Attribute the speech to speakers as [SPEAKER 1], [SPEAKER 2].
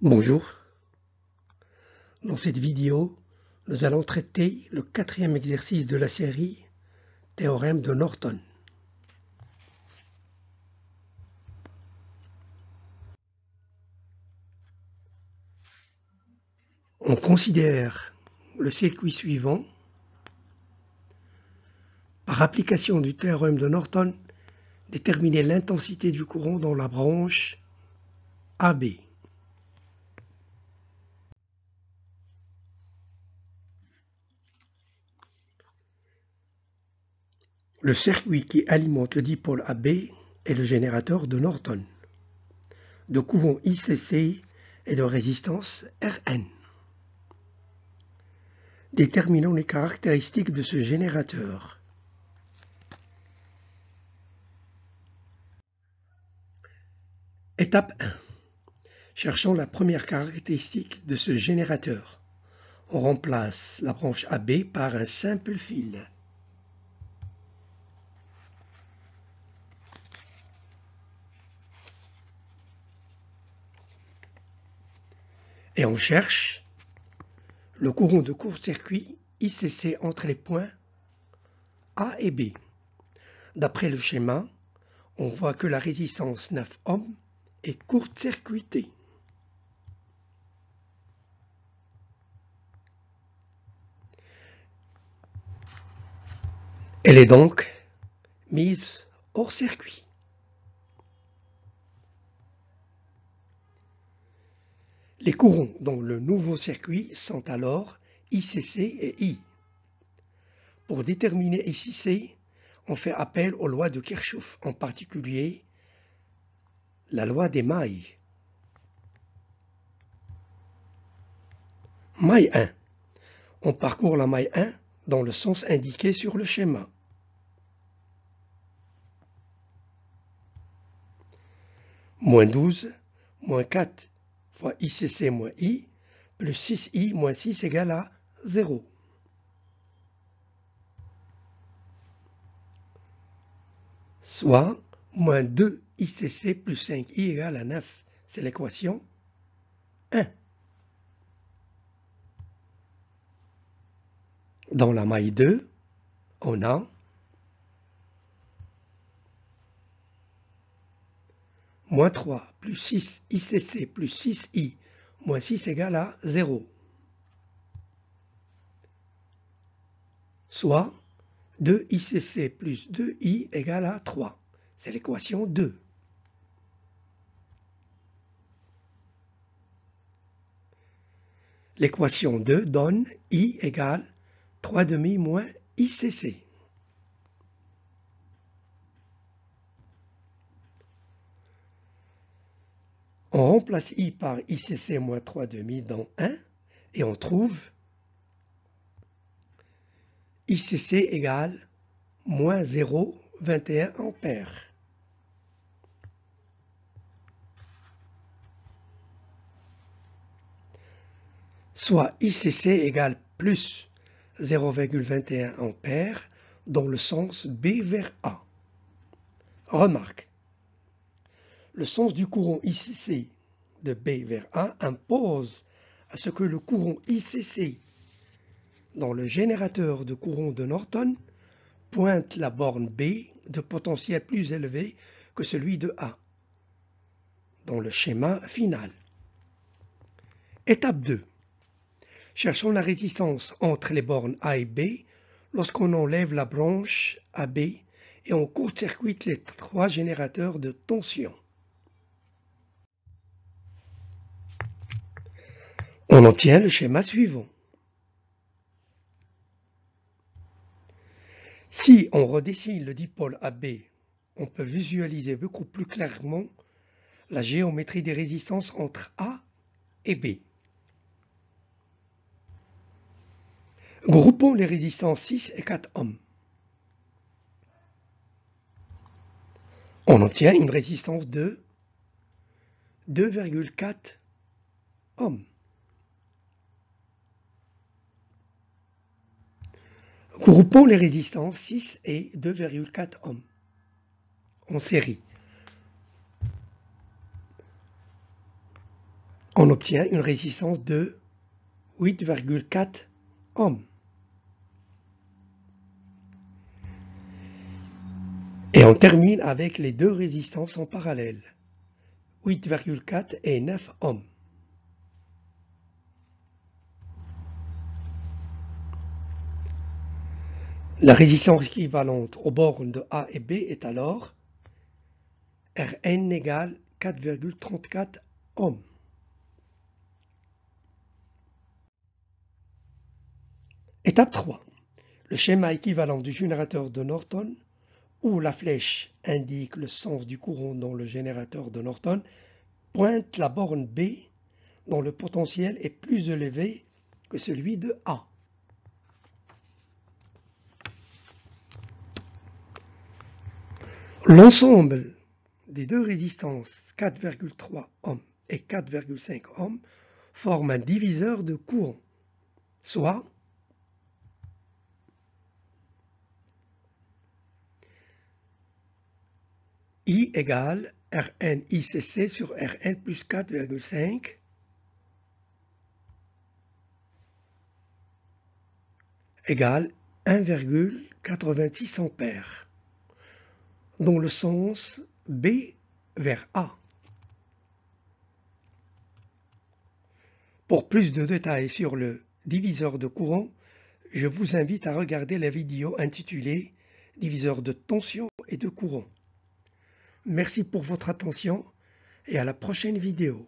[SPEAKER 1] Bonjour, dans cette vidéo, nous allons traiter le quatrième exercice de la série Théorème de Norton. On considère le circuit suivant. Par application du théorème de Norton, déterminer l'intensité du courant dans la branche AB. Le circuit qui alimente le dipôle AB est le générateur de Norton, de courant ICC et de résistance Rn. Déterminons les caractéristiques de ce générateur. Étape 1. Cherchons la première caractéristique de ce générateur. On remplace la branche AB par un simple fil. Et on cherche le courant de court-circuit ICC entre les points A et B. D'après le schéma, on voit que la résistance 9 ohms est court-circuitée. Elle est donc mise hors circuit. Les courants dans le nouveau circuit sont alors ICC et I. Pour déterminer ICC, on fait appel aux lois de Kirchhoff, en particulier la loi des mailles. Maille 1. On parcourt la maille 1 dans le sens indiqué sur le schéma. Moins 12, moins 4 fois ICC moins I, plus 6I moins 6 égale à 0. Soit moins 2 ICC plus 5I égale à 9. C'est l'équation 1. Dans la maille 2, on a moins 3 plus 6 ICC plus 6I moins 6 égale à 0. Soit 2 ICC plus 2I égale à 3. C'est l'équation 2. L'équation 2 donne I égale 3,5 moins ICC. On remplace I par ICC moins 3,5 dans 1 et on trouve ICC égale moins 0,21 ampères. Soit ICC égale plus 0,21 ampères dans le sens B vers A. Remarque, le sens du courant ICC de B vers A impose à ce que le courant ICC dans le générateur de courant de Norton pointe la borne B de potentiel plus élevé que celui de A dans le schéma final. Étape 2. Cherchons la résistance entre les bornes A et B lorsqu'on enlève la branche AB et on court-circuite les trois générateurs de tension. On obtient le schéma suivant. Si on redessine le dipôle AB, on peut visualiser beaucoup plus clairement la géométrie des résistances entre A et B. Groupons les résistances 6 et 4 ohms. On obtient une résistance de 2,4 ohms. Groupons les résistances 6 et 2,4 ohms en série. On obtient une résistance de 8,4 ohms. Et on termine avec les deux résistances en parallèle, 8,4 et 9 ohms. La résistance équivalente aux bornes de A et B est alors Rn égale 4,34 ohms. Étape 3. Le schéma équivalent du générateur de Norton, où la flèche indique le sens du courant dans le générateur de Norton, pointe la borne B dont le potentiel est plus élevé que celui de A. L'ensemble des deux résistances 4,3 ohms et 4,5 ohms forme un diviseur de courant, soit I égale Rn ICC sur Rn plus 4,5 égale 1,86 ampères, dans le sens B vers A. Pour plus de détails sur le diviseur de courant, je vous invite à regarder la vidéo intitulée « Diviseur de tension et de courant ». Merci pour votre attention et à la prochaine vidéo.